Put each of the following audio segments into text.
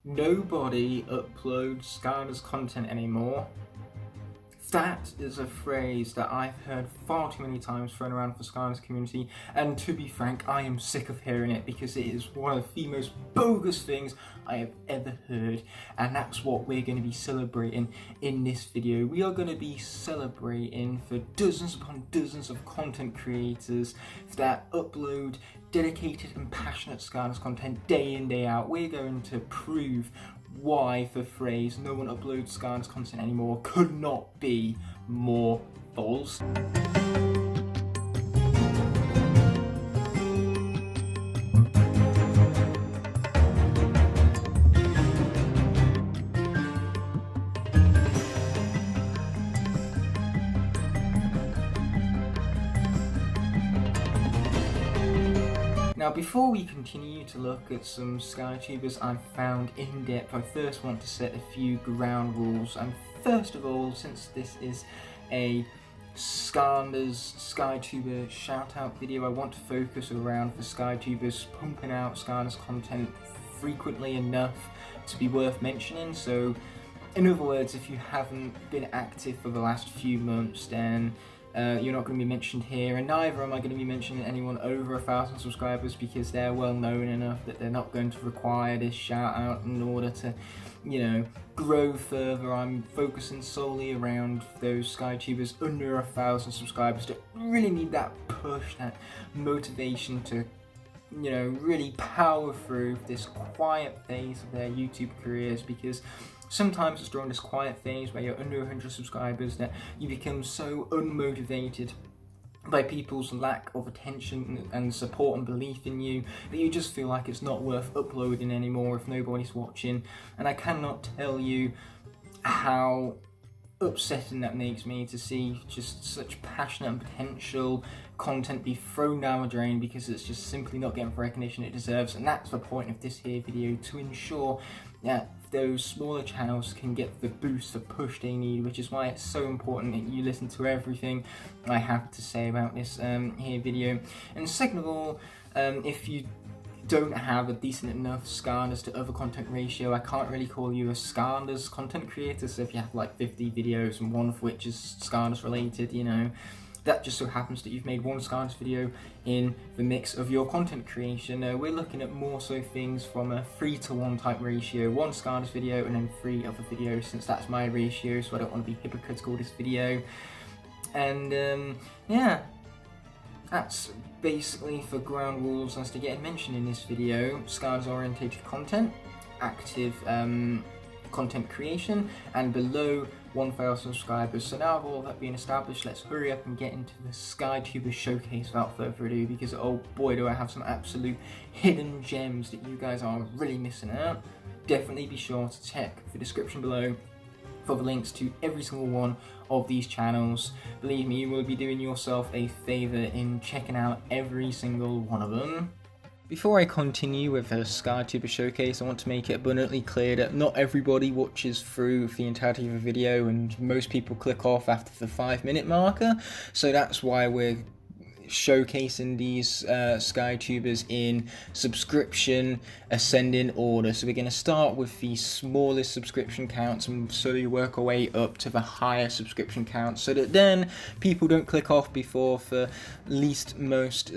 Nobody uploads Skylanders content anymore. That is a phrase that I've heard far too many times thrown around for Skylanders community, and to be frank, I am sick of hearing it because it is one of the most bogus things I have ever heard, and that's what we're going to be celebrating in this video. We are going to be celebrating for dozens upon dozens of content creators that upload dedicated and passionate Skylanders content day in, day out. We're going to prove why the phrase "no one uploads Skylanders content anymore" could not be more false. Now, before we continue to look at some Skytubers I've found in depth, I first want to set a few ground rules. And first of all, since this is a Skylanders Skytuber shout out video, I want to focus around the Skytubers pumping out Skylanders content frequently enough to be worth mentioning. So, in other words, if you haven't been active for the last few months, then you're not going to be mentioned here, and neither am I going to be mentioning anyone over 1,000 subscribers because they're well known enough that they're not going to require this shout out in order to, you know, grow further. I'm focusing solely around those Skytubers under 1,000 subscribers that really need that push, that motivation to, you know, really power through this quiet phase of their YouTube careers, because sometimes it's during this quiet phase where you're under 100 subscribers that you become so unmotivated by people's lack of attention and support and belief in you that you just feel like it's not worth uploading anymore if nobody's watching. And I cannot tell you how upsetting that makes me to see just such passionate and potential content be thrown down the drain because it's just simply not getting the recognition it deserves. And that's the point of this here video, to ensure that those smaller channels can get the boost, the push they need, which is why it's so important that you listen to everything I have to say about this here video. And second of all, if you don't have a decent enough Skylanders to other content ratio, I can't really call you a Skylanders content creator. So if you have like 50 videos and one of which is Skylanders related, you know, that just so happens that you've made one Skylanders video in the mix of your content creation. We're looking at more so things from a 3-to-1 type ratio, one Skylanders video and then 3 other videos, since that's my ratio, so I don't want to be hypocritical this video. And yeah, that's basically for ground rules as to getting mentioned in this video. Skylanders orientated content, active content creation, and below 1,000 subscribers. So now with all that being established, let's hurry up and get into the Skytubers showcase without further ado, because oh boy do I have some absolute hidden gems that you guys are really missing out. Definitely be sure to check the description below for the links to every single one of these channels. Believe me, you will be doing yourself a favour in checking out every single one of them. Before I continue with the Skytuber showcase, I want to make it abundantly clear that not everybody watches through the entirety of the video, and most people click off after the 5-minute marker, so that's why we're showcasing these Skytubers in subscription ascending order. So we're going to start with the smallest subscription counts and slowly work our way up to the higher subscription counts, so that then people don't click off before the least most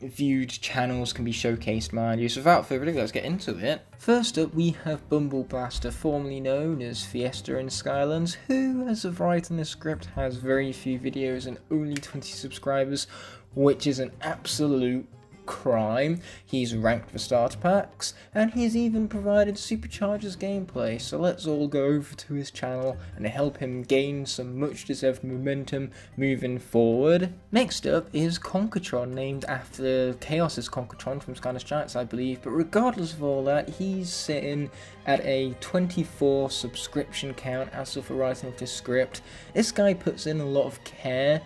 viewed channels can be showcased, mind you. So without further ado, let's get into it. First up, we have Bumble Blaster, formerly known as Fiesta in Skylands, who, as of writing this script, has very few videos and only 20 subscribers, which is an absolute crime. He's ranked for starter packs, and he's even provided Superchargers gameplay, so let's all go over to his channel and help him gain some much deserved momentum moving forward. Next up is Conquertron, named after Chaos's Conquertron from Skylanders Giants, I believe, but regardless of all that, he's sitting at a 24 subscription count as of the writing of this script. This guy puts in a lot of care,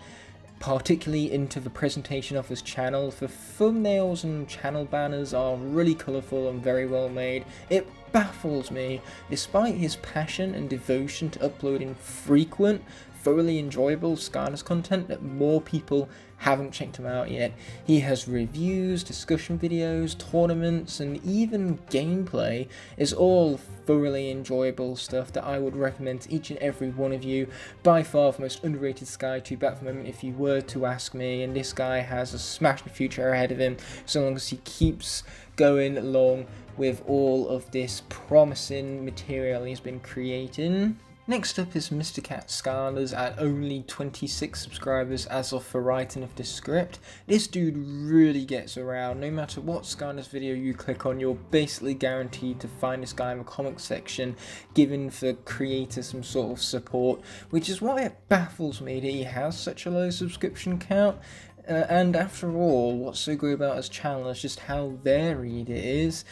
particularly into the presentation of his channel. The thumbnails and channel banners are really colourful and very well made. It baffles me, despite his passion and devotion to uploading frequent thoroughly enjoyable Skylanders content that more people haven't checked him out yet. He has reviews, discussion videos, tournaments, and even gameplay. Is all thoroughly enjoyable stuff that I would recommend to each and every one of you. By far the most underrated Skytuber at the moment if you were to ask me, and this guy has a smashing future ahead of him so long as he keeps going along with all of this promising material he's been creating. Next up is Mysticat Skylanders at only 26 subscribers as of the writing of this script. This dude really gets around. No matter what Skylanders video you click on, you're basically guaranteed to find this guy in the comment section, giving the creator some sort of support, which is why it baffles me that he has such a low subscription count. And after all, what's so great about his channel is just how varied it is.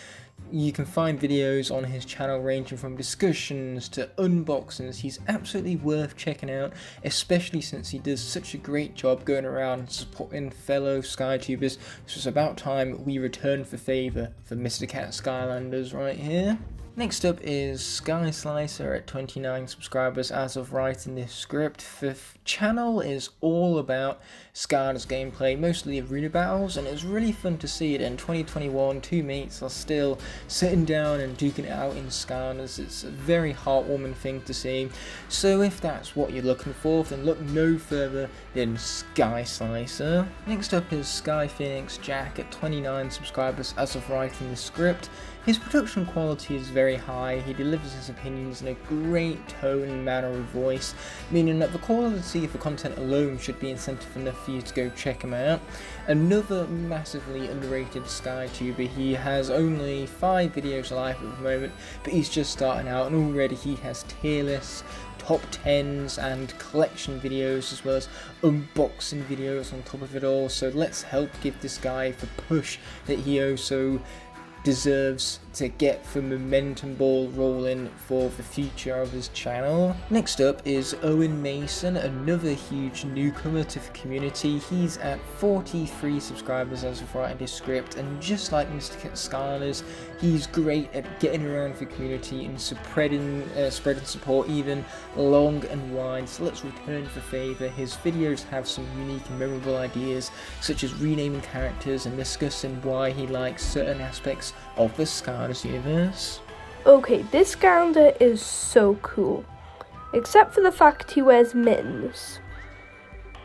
You can find videos on his channel ranging from discussions to unboxings. He's absolutely worth checking out, especially since he does such a great job going around and supporting fellow Skytubers. So it's about time we return the favour for Mysticat Skylanders right here. Next up is Sky Slicer at 29 subscribers as of writing this script. The channel is all about Skylanders gameplay, mostly arena battles, and it's really fun to see it in 2021. Two mates are still sitting down and duking it out in Skylanders. It's a very heartwarming thing to see. So if that's what you're looking for, then look no further than Sky Slicer. Next up is Sky Pheonix Jack at 29 subscribers as of writing the script. His production quality is very high. He delivers his opinions in a great tone and manner of voice, meaning that the quality of the content alone should be incentive enough for you to go check him out. Another massively underrated Skytuber. He has only 5 videos alive at the moment, but he's just starting out, and already he has tier lists, top 10s and collection videos, as well as unboxing videos on top of it all. So let's help give this guy the push that he also deserves to get the momentum ball rolling for the future of his channel. Next up is Owen Mason, another huge newcomer to the community. He's at 43 subscribers as of writing this script, and just like Mysticat Skylanders, he's great at getting around the community and spreading support even long and wide. So let's return the favour. His videos have some unique and memorable ideas, such as renaming characters and discussing why he likes certain aspects of the Skylanders universe. Okay, this Skylander is so cool, except for the fact he wears mittens.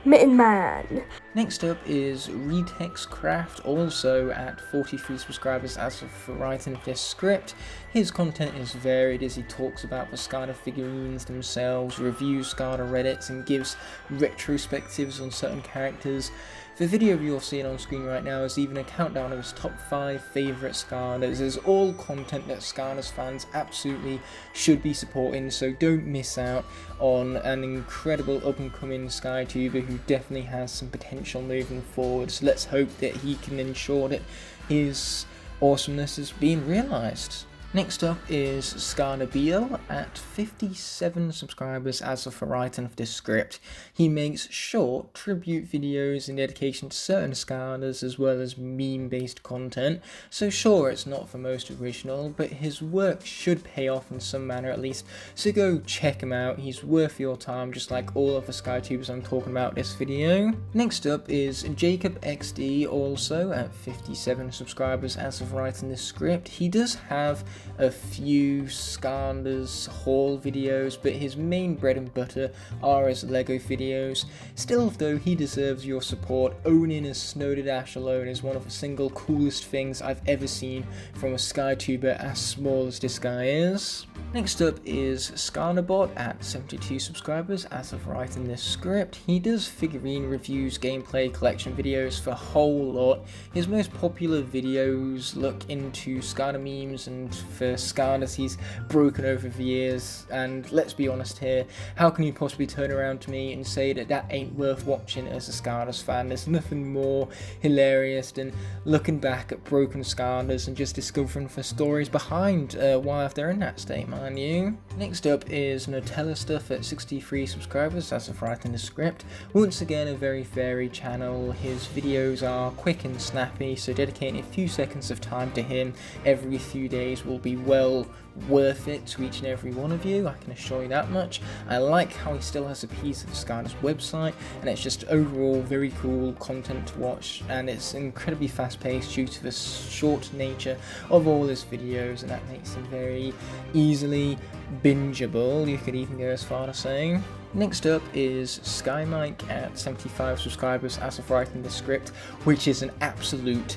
Mitten Man. Next up is Retexcraft, also at 43 subscribers as of the writing of this script. His content is varied as he talks about the Skylander figurines themselves, reviews Skylander Reddits, and gives retrospectives on certain characters. The video you're seeing on screen right now is even a countdown of his top 5 favourite Skylanders. It's all content that Skylanders fans absolutely should be supporting, so don't miss out on an incredible up-and-coming Skytuber who definitely has some potential moving forward. So let's hope that he can ensure that his awesomeness is being realised. Next up is Skylar at 57 subscribers as of the writing of this script. He makes short tribute videos in dedication to certain Skylanders as well as meme-based content. So sure, it's not the most original, but his work should pay off in some manner at least. So go check him out. He's worth your time, just like all of the Skytubers I'm talking about this video. Next up is Jacob XD, also at 57 subscribers as of writing this script. He does have a few Skylanders haul videos, but his main bread and butter are his LEGO videos. Still though, he deserves your support. Owning a Snow Dash alone is one of the single coolest things I've ever seen from a Skytuber as small as this guy is. Next up is Skylander Bot at 72 subscribers as of writing this script. He does figurine reviews, gameplay, collection videos for a whole lot. His most popular videos look into Skylander memes and for Skylanders he's broken over the years, and let's be honest here, how can you possibly turn around to me and say that that ain't worth watching as a Skylanders fan? There's nothing more hilarious than looking back at broken Skylanders and just discovering the stories behind why they're in that state, mind you. Next up is Nutella Stuff at 63 subscribers as of writing the script. Once again, a very varied channel. His videos are quick and snappy, so dedicating a few seconds of time to him every few days will be well worth it to each and every one of you, I can assure you that much. I like how he still has a piece of the Skylanders website, and it's just overall very cool content to watch, and it's incredibly fast paced due to the short nature of all his videos, and that makes him very easily bingeable, you could even go as far as saying. Next up is SkyMike at 75 subscribers as of writing this script, which is an absolute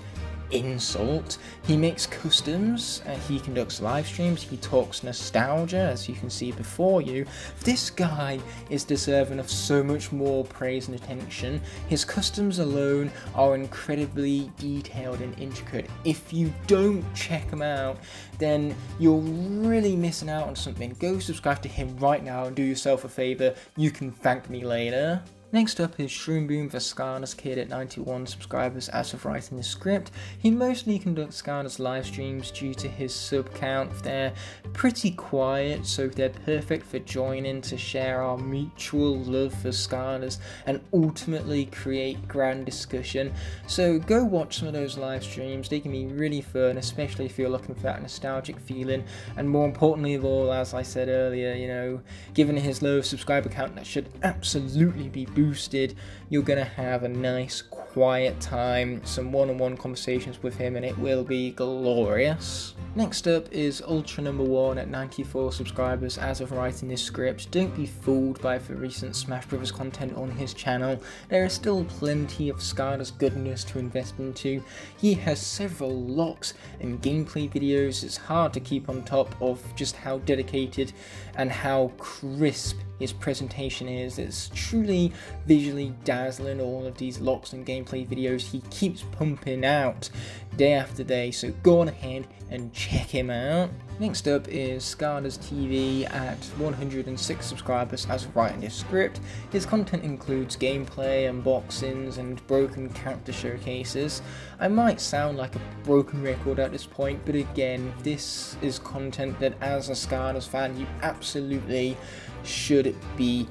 insult. He makes customs, he conducts live streams, he talks nostalgia, as you can see before you. This guy is deserving of so much more praise and attention. His customs alone are incredibly detailed and intricate. If you don't check him out, then you're really missing out on something. Go subscribe to him right now and do yourself a favour. You can thank me later. Next up is Shroomboom, the Skylanders kid at 91 subscribers as of writing the script. He mostly conducts Skylanders live streams due to his sub count. They're pretty quiet, so they're perfect for joining to share our mutual love for Skylanders and ultimately create grand discussion. So go watch some of those live streams, they can be really fun, especially if you're looking for that nostalgic feeling. And more importantly of all, as I said earlier, you know, given his low subscriber count that should absolutely be boosted, you're gonna have a nice quiet time, some one-on-one conversations with him, and it will be glorious. Next up is Ultra number 1 at 94 subscribers as of writing this script. Don't be fooled by the recent Smash Brothers content on his channel. There is still plenty of Skylanders goodness to invest into. He has several locks and gameplay videos. It's hard to keep on top of just how dedicated and how crisp his presentation is. It's truly visually dazzling, all of these locks and gameplay videos he keeps pumping out day after day, so go on ahead and check him out. Next up is Skylanders TV at 106 subscribers as of writing this script. His content includes gameplay, unboxings, and broken character showcases. I might sound like a broken record at this point, but again, this is content that as a Skylanders fan you absolutely should be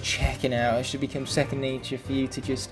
checking out. It should become second nature for you to just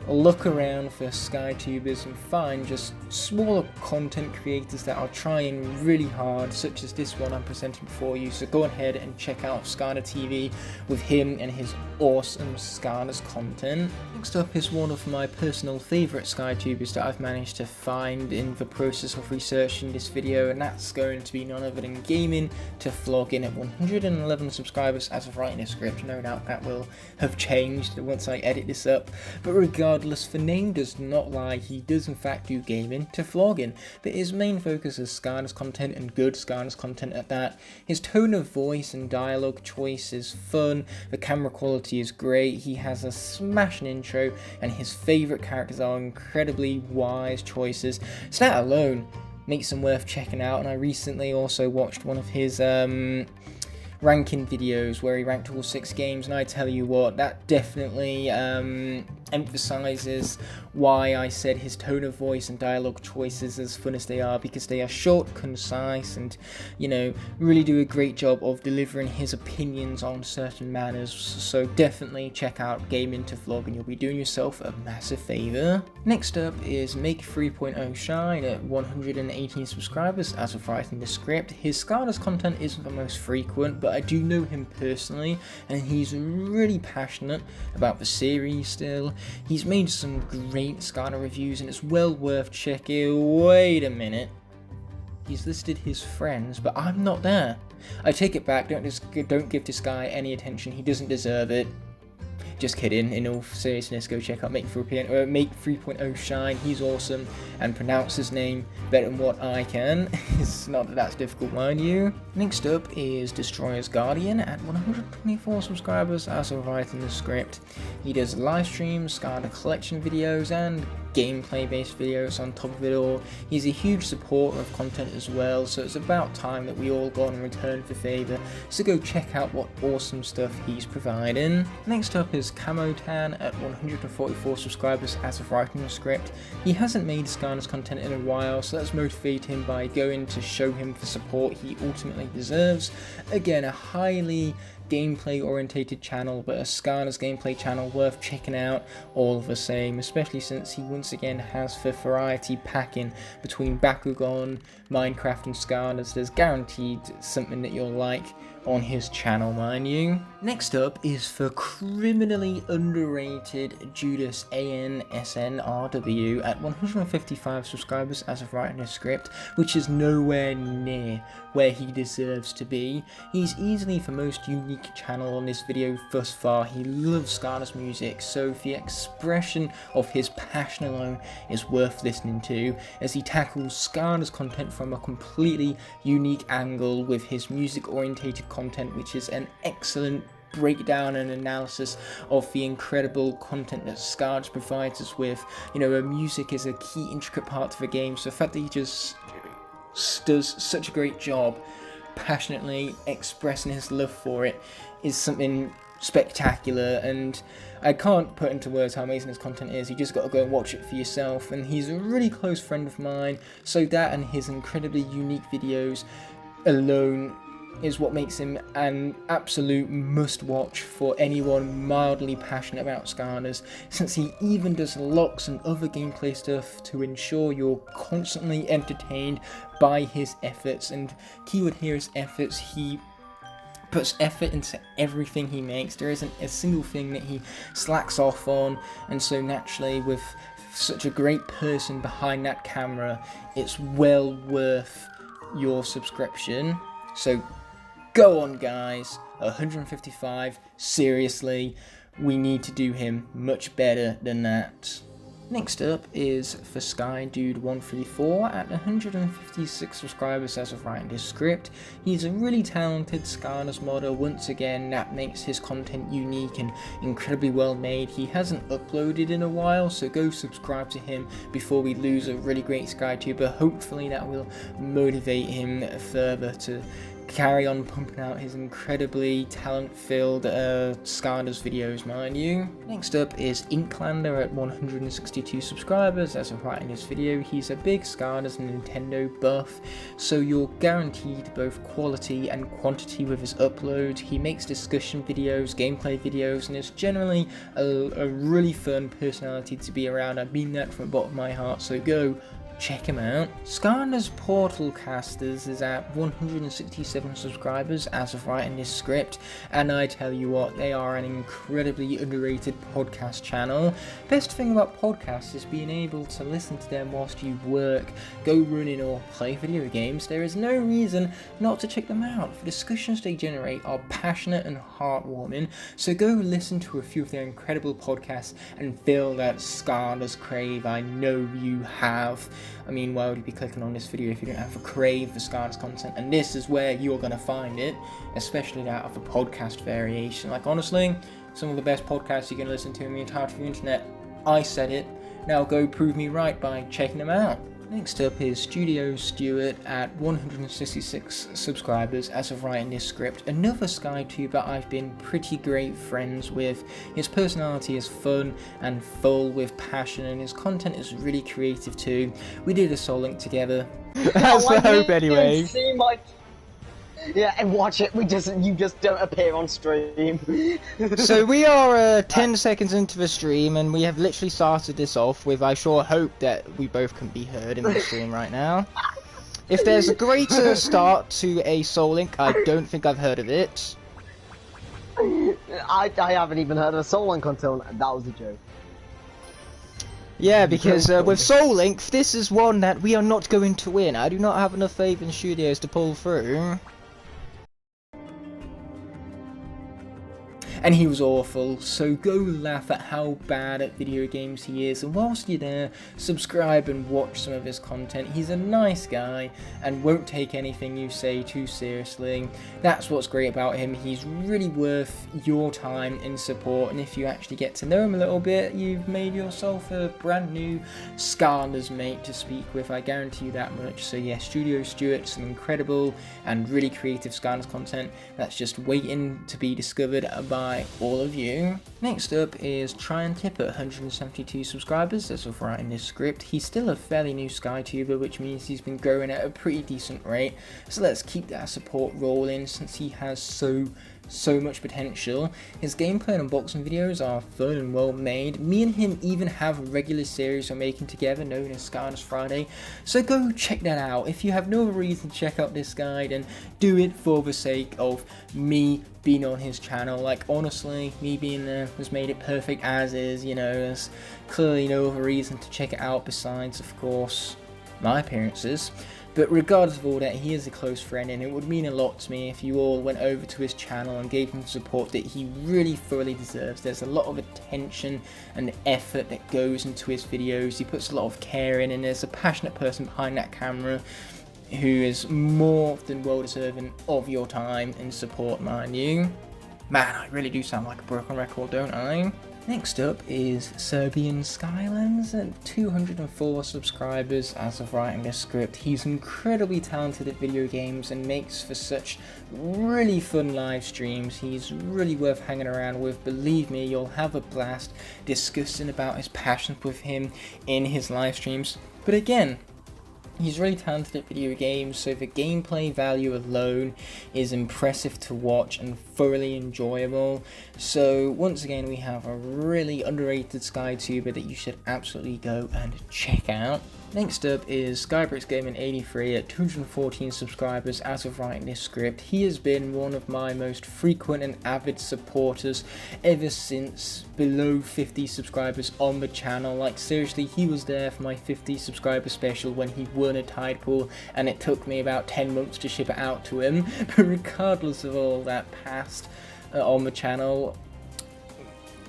look around for Skytubers and find just smaller content creators that are trying really hard, such as this one I'm presenting before you. So go ahead and check out Skylander TV with him and his awesome Skylanders content. Next up is one of my personal favourite Skytubers that I've managed to find in the process of researching this video, and that's going to be none other than Gaming to Vlogging at 111 subscribers as of writing this script. No doubt that will have changed once I edit this up, but regardless, the name does not lie. He does in fact do Gaming to Vlogging, but his main focus is Skylanders content, and good Skylanders content at that. His tone of voice and dialogue choice is fun, the camera quality is great, he has a smashing intro, and his favourite characters are incredibly wise choices. So that alone makes them worth checking out. And I recently also watched one of his ranking videos where he ranked all 6 games, and I tell you what, that definitely emphasizes why I said his tone of voice and dialogue choices as fun as they are, because they are short, concise, and, you know, really do a great job of delivering his opinions on certain matters. So definitely check out Gaming to Vlog and you'll be doing yourself a massive favour. Next up is Make 3.0 Shine at 118 subscribers as of writing the script. His Skylanders content isn't the most frequent, but I do know him personally, and he's really passionate about the series still. He's made some great Skylander reviews and it's well worth checking. Wait a minute. He's listed his friends, but I'm not there. I take it back, don't give this guy any attention, he doesn't deserve it. Just kidding, in all seriousness, go check out Make 3.0 Shine, he's awesome, and pronounce his name better than what I can. It's not that that's difficult, mind you. Next up is Destroyer's Guardian at 124 subscribers as of writing the script. He does live streams, Skylander collection videos, and gameplay based videos on top of it all. He's a huge supporter of content as well, so it's about time that we all got in return for favour, so go check out what awesome stuff he's providing. Next up is Camotan at 144 subscribers as of writing the script. He hasn't made Skylanders content in a while, so let's motivate him by going to show him the support he ultimately deserves. Again, a highly gameplay orientated channel, but a Skylanders gameplay channel worth checking out all the same, especially since he once again has the variety packing between Bakugan, Minecraft and Skylanders. There's guaranteed something that you'll like on his channel, mind you. Next up is the criminally underrated JudasANSNRW at 155 subscribers as of writing this script, which is nowhere near where he deserves to be. He's easily the most unique channel on this video thus far. He loves Skylanders music, so the expression of his passion alone is worth listening to, as he tackles Skylanders content from a completely unique angle with his music orientated content, which is an excellent breakdown and analysis of the incredible content that Skylanders provides us with. You know, music is a key intricate part of the game, so the fact that he just does such a great job passionately expressing his love for it is something spectacular, and I can't put into words how amazing his content is. You just got to go and watch it for yourself. And he's a really close friend of mine, so that and his incredibly unique videos alone is what makes him an absolute must-watch for anyone mildly passionate about Skylanders, since he even does locks and other gameplay stuff to ensure you're constantly entertained by his efforts. And keyword here is efforts. He puts effort into everything he makes. There isn't a single thing that he slacks off on, and so naturally, with such a great person behind that camera, it's well worth your subscription. So go on, guys. 155, seriously, we need to do him much better than that. Next up is for SkyDude134 at 156 subscribers as of writing this script. He's a really talented Skylanders modder. Once again, that makes his content unique and incredibly well made. He hasn't uploaded in a while, so go subscribe to him before we lose a really great Skytuber. Hopefully that will motivate him further to carry on pumping out his incredibly talent-filled Skylanders videos, mind you. Next up is Inklander at 162 subscribers as of writing this video. He's a big Skylanders and Nintendo buff, so you're guaranteed both quality and quantity with his uploads. He makes discussion videos, gameplay videos, and is generally a really fun personality to be around. I mean that from the bottom of my heart, so go check him out. Skylanders Portal Casters is at 167 subscribers as of writing this script, and I tell you what, they are an incredibly underrated podcast channel. Best thing about podcasts is being able to listen to them whilst you work, go running, or play video games. There is no reason not to check them out. The discussions they generate are passionate and heartwarming, so go listen to a few of their incredible podcasts and feel that Skylanders crave I know you have. I mean, why would you be clicking on this video if you don't have a crave for Skylanders content? And this is where you're going to find it, especially that of a podcast variation. Like, honestly, some of the best podcasts you're going to listen to in the entirety of the internet. I said it. Now go prove me right by checking them out. Next up is Studio Stewart at 166 subscribers as of writing this script. Another Skytuber I've been pretty great friends with. His personality is fun and full with passion, and his content is really creative too. We did a Soul Link together. That's the hope anyway. Yeah, and watch it. You just don't appear on stream. So we are 10 seconds into the stream, and we have literally started this off with I sure hope that we both can be heard in the stream right now. If there's a greater start to a Soul Link, I don't think I've heard of it. I haven't even heard of a Soul Link until that was a joke. Yeah, because with Soul Link, this is one that we are not going to win. I do not have enough faith in studios to pull through. And he was awful, so go laugh at how bad at video games he is, and whilst you're there, subscribe and watch some of his content. He's a nice guy and won't take anything you say too seriously. That's what's great about him. He's really worth your time and support, and if you actually get to know him a little bit, you've made yourself a brand new Skylanders mate to speak with, I guarantee you that much. So yeah, Studio Stewart, some incredible and really creative Skylanders content that's just waiting to be discovered by all of you. Next up is Try and Tip at 172 subscribers as of writing this script. He's still a fairly new Skytuber, which means he's been growing at a pretty decent rate, so let's keep that support rolling since he has so so much potential. His gameplay and unboxing videos are fun and well made. Me and him even have a regular series we're making together known as Skylanders Friday, so go check that out. If you have no reason to check out this guy, then do it for the sake of me being on his channel. Like, honestly, me being there has made it perfect as is, you know. There's clearly no other reason to check it out besides, of course, my appearances. But regardless of all that, he is a close friend, and it would mean a lot to me if you all went over to his channel and gave him the support that he really thoroughly deserves. There's a lot of attention and effort that goes into his videos. He puts a lot of care in, and there's a passionate person behind that camera who is more than well deserving of your time and support, mind you. Man, I really do sound like a broken record, don't I? Next up is Serbian Skylands at 204 subscribers as of writing this script. He's incredibly talented at video games and makes for such really fun live streams. He's really worth hanging around with. Believe me, you'll have a blast discussing about his passions with him in his live streams. But again, he's really talented at video games, so the gameplay value alone is impressive to watch and thoroughly enjoyable. So once again, we have a really underrated Skytuber that you should absolutely go and check out. Next up is Skybricksgaming 83 at 214 subscribers as of writing this script. He has been one of my most frequent and avid supporters ever since below 50 subscribers on the channel. Like, seriously, he was there for my 50 subscriber special when he won a tide pool, and it took me about 10 months to ship it out to him. But regardless of all that past on the channel,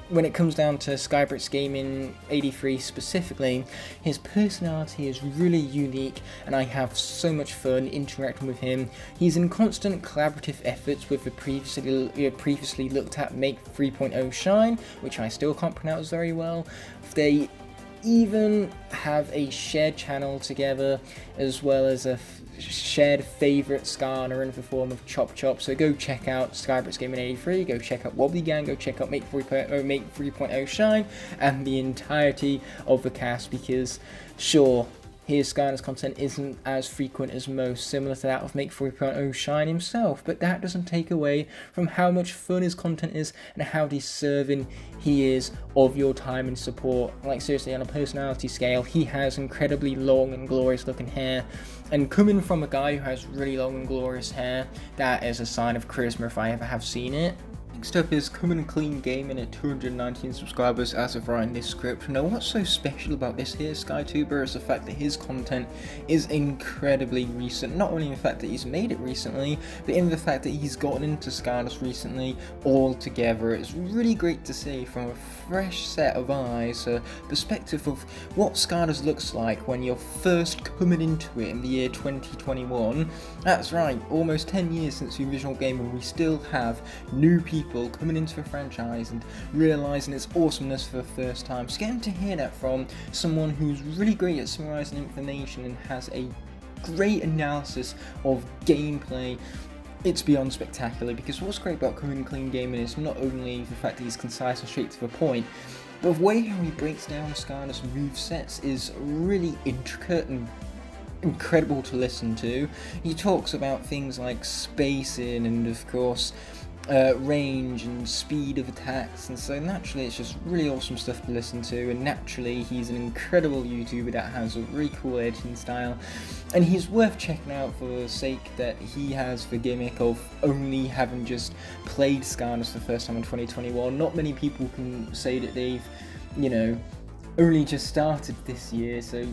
when it comes down to Skybricksgaming 83 specifically, his personality is really unique, and I have so much fun interacting with him. He's in constant collaborative efforts with the previously looked at Make 3.0 Shine, which I still can't pronounce very well. They even have a shared channel together, as well as a shared favourite Skylander in the form of Chop Chop. So go check out Skybricksgaming 83, go check out Wobbly Gang, go check out Make 3.0 Shine, and the entirety of the cast, because sure, his Skylanders content isn't as frequent as most, similar to that of Make 3.0 Shine himself, but that doesn't take away from how much fun his content is and how deserving he is of your time and support. Like, seriously, on a personality scale, he has incredibly long and glorious looking hair, and coming from a guy who has really long and glorious hair, that is a sign of charisma if I ever have seen it. Next up is CleanGaming at 219 subscribers as of writing this script. Now, what's so special about this here Skytuber is the fact that his content is incredibly recent. Not only in the fact that he's made it recently, but in the fact that he's gotten into Skylanders recently altogether. It's really great to see from a fresh set of eyes, a perspective of what Skylanders looks like when you're first coming into it in the year 2021. That's right, almost 10 years since the original game, and we still have new people coming into the franchise and realising its awesomeness for the first time. So getting to hear that from someone who's really great at summarising information and has a great analysis of gameplay, it's beyond spectacular. Because what's great about CleanGaming is not only the fact that he's concise and straight to the point, but the way how he breaks down Skylanders movesets is really intricate and incredible to listen to. He talks about things like spacing and, of course, range and speed of attacks, and so naturally it's just really awesome stuff to listen to. And naturally, he's an incredible YouTuber that has a really cool editing style, and he's worth checking out for the sake that he has the gimmick of only having just played Skylanders for the first time in 2021. Not many people can say that they've, you know, only just started this year, so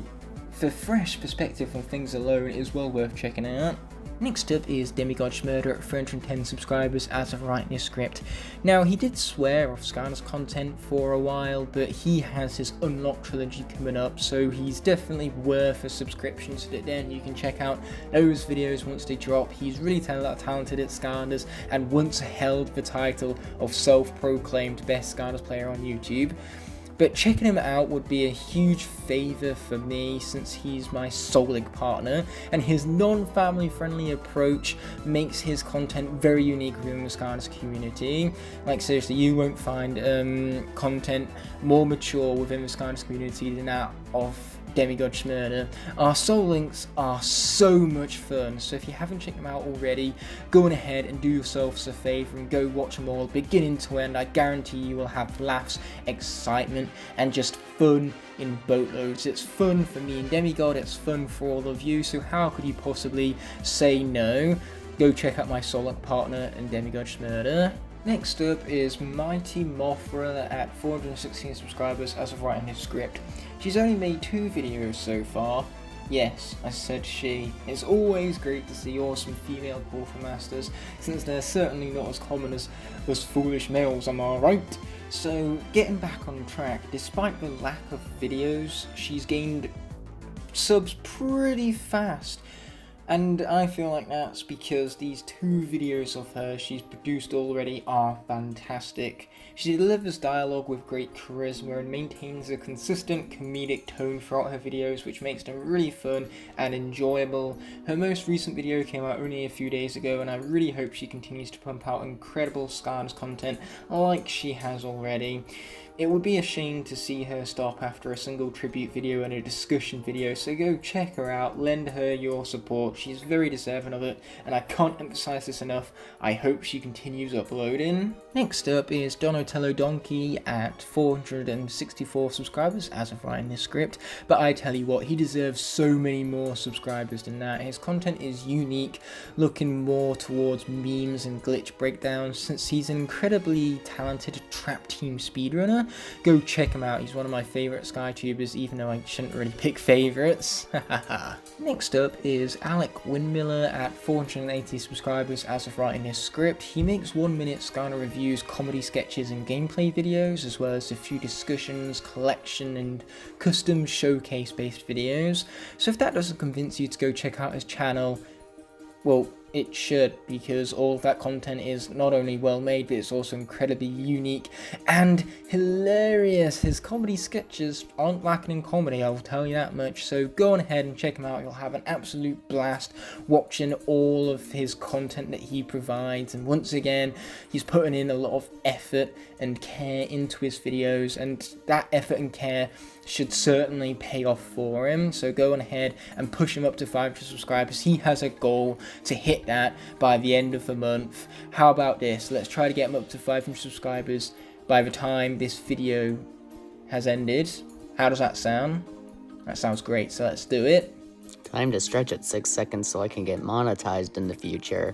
for fresh perspective on things alone, it is well worth checking out. Next up is Demigod Shmurda at 310 subscribers as of writing this script. Now, he did swear off Skylanders content for a while, but he has his Unlocked trilogy coming up, so he's definitely worth a subscription, so that then you can check out those videos once they drop. He's really talented at Skylanders and once held the title of self-proclaimed best Skylanders player on YouTube. But checking him out would be a huge favour for me, since he's my soul partner, and his non-family friendly approach makes his content very unique within the Skylanders community. Like, seriously, you won't find content more mature within the Skylanders community than that of Demigod, Shmurda. Our soul links are so much fun, so if you haven't checked them out already, go on ahead and do yourselves a favour and go watch them all beginning to end. I guarantee you will have laughs, excitement, and just fun in boatloads. It's fun for me and Demigod, it's fun for all of you, so how could you possibly say no? Go check out my soul link partner and Demigod, Shmurda. Next up is Mighty Mothra at 416 subscribers as of writing this script. She's only made 2 videos so far. Yes, I said she. It's always great to see awesome female Quartermasters, since they're certainly not as common as us foolish males, am I right? So, getting back on track, despite the lack of videos, she's gained subs pretty fast. And I feel like that's because these 2 videos of her she's produced already are fantastic. She delivers dialogue with great charisma and maintains a consistent comedic tone throughout her videos, which makes them really fun and enjoyable. Her most recent video came out only a few days ago, and I really hope she continues to pump out incredible Skylanders content like she has already. It would be a shame to see her stop after a single tribute video and a discussion video, so go check her out, lend her your support, she's very deserving of it, and I can't emphasize this enough, I hope she continues uploading. Next up is Donatello Donkey at 464 subscribers as of writing this script, but I tell you what, he deserves so many more subscribers than that. His content is unique, looking more towards memes and glitch breakdowns, since he's an incredibly talented trap team speedrunner. Go check him out, he's one of my favourite Skytubers, even though I shouldn't really pick favourites. Next up is Alec Windmiller at 480 subscribers as of writing this script. He makes 1-minute Skylander reviews, comedy sketches and gameplay videos, as well as a few discussions, collection and custom showcase based videos. So if that doesn't convince you to go check out his channel, well, it should, because all of that content is not only well made, but it's also incredibly unique and hilarious. His comedy sketches aren't lacking in comedy, I'll tell you that much, so go on ahead and check him out. You'll have an absolute blast watching all of his content that he provides, and once again, he's putting in a lot of effort and care into his videos, and that effort and care should certainly pay off for him, so go on ahead and push him up to 500 subscribers. He has a goal to hit that by the end of the month. How about this? Let's try to get him up to 500 subscribers by the time this video has ended. How does that sound? That sounds great, so let's do it. Time to stretch at 6 seconds so I can get monetized in the future.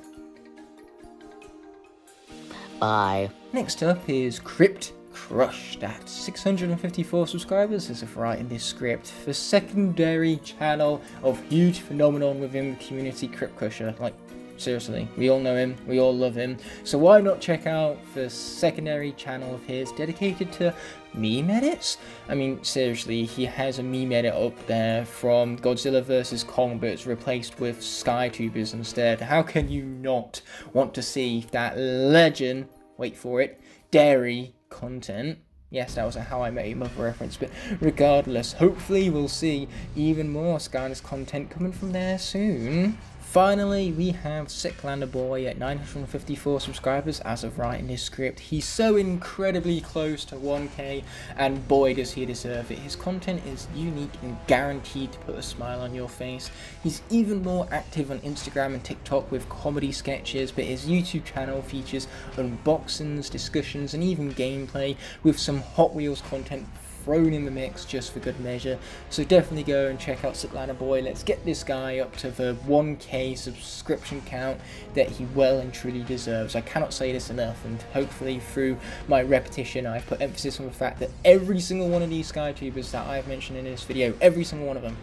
Bye. Next up is Krypt. Krushed at 654 subscribers as of writing this script. The secondary channel of huge phenomenon within the community, Krypt Crusher. Like, seriously, we all know him, we all love him. So why not check out the secondary channel of his dedicated to meme edits? I mean, seriously, he has a meme edit up there from Godzilla vs. Kong, but it's replaced with Skytubers instead. How can you not want to see that legend, wait for it, dairy content? Yes, that was a How I Met Your Mother reference, but regardless, hopefully we'll see even more Skylanders content coming from there soon. Finally, we have Sicklander Boy at 954 subscribers as of writing this script. He's so incredibly close to 1k, and boy does he deserve it. His content is unique and guaranteed to put a smile on your face. He's even more active on Instagram and TikTok with comedy sketches, but his YouTube channel features unboxings, discussions and even gameplay, with some Hot Wheels content thrown in the mix just for good measure. So definitely go and check out Sicklander Boy. Let's get this guy up to the 1k subscription count that he well and truly deserves. I cannot say this enough, and hopefully through my repetition I've put emphasis on the fact that every single one of these Skytubers that I've mentioned in this video, every single one of them,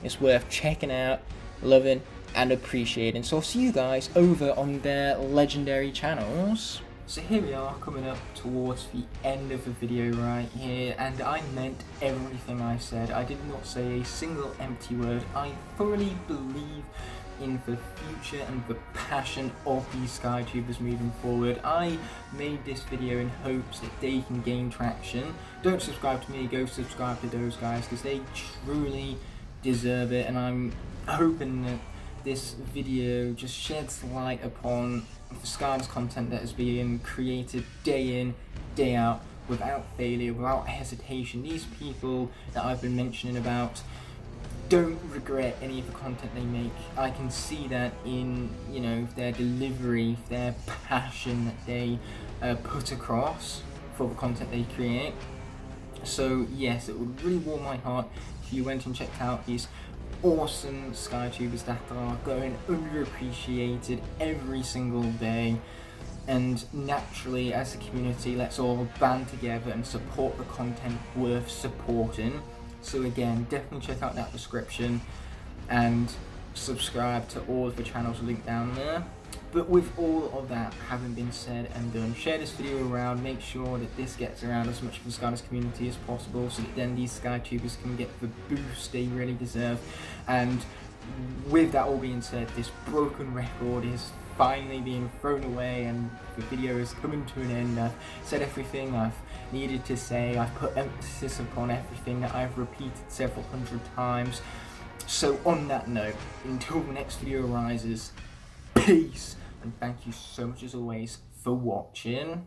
is worth checking out, loving and appreciating. So I'll see you guys over on their legendary channels. So here we are, coming up towards the end of the video right here, and I meant everything I said. I did not say a single empty word. I thoroughly believe in the future and the passion of these Skytubers moving forward. I made this video in hopes that they can gain traction. Don't subscribe to me, go subscribe to those guys, because they truly deserve it, and I'm hoping that this video just sheds light upon the Skylanders content that is being created day in, day out, without failure, without hesitation. These people that I've been mentioning about, don't regret any of the content they make. I can see that in, you know, their delivery, their passion that they put across for the content they create. So yes, it would really warm my heart if you went and checked out these awesome Skytubers that are going underappreciated every single day. And naturally, as a community, let's all band together and support the content worth supporting. So again, definitely check out that description and subscribe to all of the channels linked down there. But with all of that having been said and done, share this video around, make sure that this gets around as much of the Skylanders community as possible, so that then these Skytubers can get the boost they really deserve. And with that all being said, this broken record is finally being thrown away and the video is coming to an end. I've said everything I've needed to say, I've put emphasis upon everything that I've repeated several hundred times. So on that note, until the next video arises, peace, and thank you so much as always for watching.